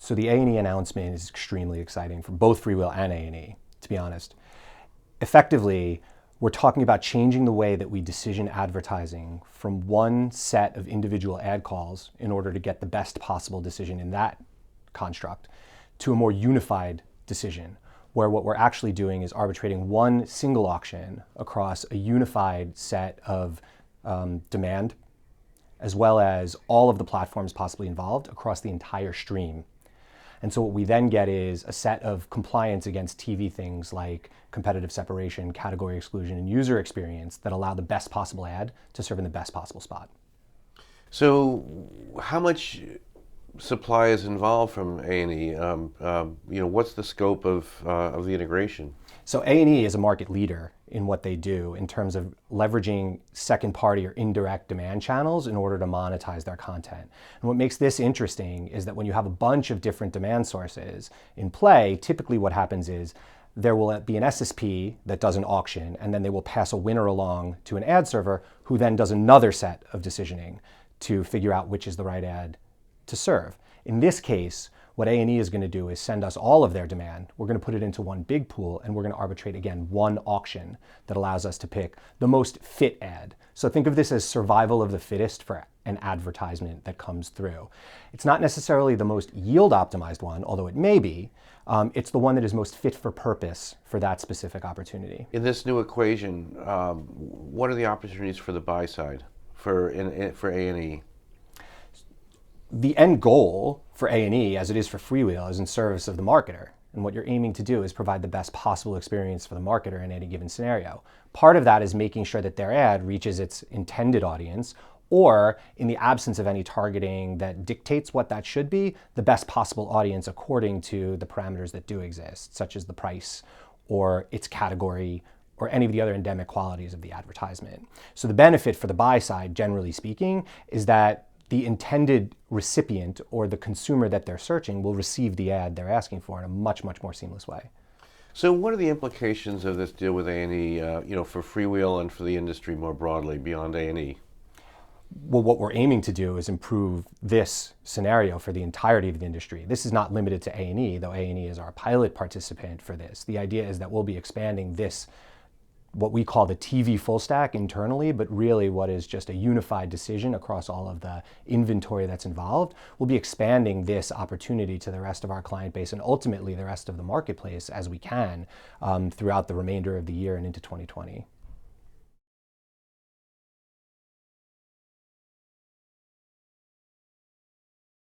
So the A&E announcement is extremely exciting for both FreeWheel and A&E, to be honest. Effectively, we're talking about changing the way that we decision advertising from one set of individual ad calls in order to get the best possible decision in that construct to a more unified decision, where what we're actually doing is arbitrating one single auction across a unified set of demand, as well as all of the platforms possibly involved across the entire stream. And so what we then get is a set of compliance against TV things like competitive separation, category exclusion, and user experience that allow the best possible ad to serve in the best possible spot. So how much supply is involved from A&E? What's the scope of the integration? So A&E is a market leader in what they do in terms of leveraging second party or indirect demand channels in order to monetize their content. And what makes this interesting is that when you have a bunch of different demand sources in play, typically what happens is there will be an SSP that does an auction, and then they will pass a winner along to an ad server who then does another set of decisioning to figure out which is the right ad to serve. In this case, what A&E is going to do is send us all of their demand. We're going to put it into one big pool, and we're going to arbitrate, again, one auction that allows us to pick the most fit ad. So think of this as survival of the fittest for an advertisement that comes through. It's not necessarily the most yield optimized one, although it may be. It's the one that is most fit for purpose for that specific opportunity. In this new equation, what are the opportunities for the buy side for A&E? The end goal for A&E, as it is for FreeWheel, is in service of the marketer. And what you're aiming to do is provide the best possible experience for the marketer in any given scenario. Part of that is making sure that their ad reaches its intended audience, or in the absence of any targeting that dictates what that should be, the best possible audience according to the parameters that do exist, such as the price or its category or any of the other endemic qualities of the advertisement. So the benefit for the buy side, generally speaking, is that the intended recipient or the consumer that they're searching will receive the ad they're asking for in a much, much more seamless way. So what are the implications of this deal with A&E, for FreeWheel and for the industry more broadly beyond A&E? Well, what we're aiming to do is improve this scenario for the entirety of the industry. This is not limited to A&E, though A&E is our pilot participant for this. The idea is that we'll be expanding this, what we call the TV full stack internally, but really what is just a unified decision across all of the inventory that's involved. We'll be expanding this opportunity to the rest of our client base and ultimately the rest of the marketplace as we can throughout the remainder of the year and into 2020.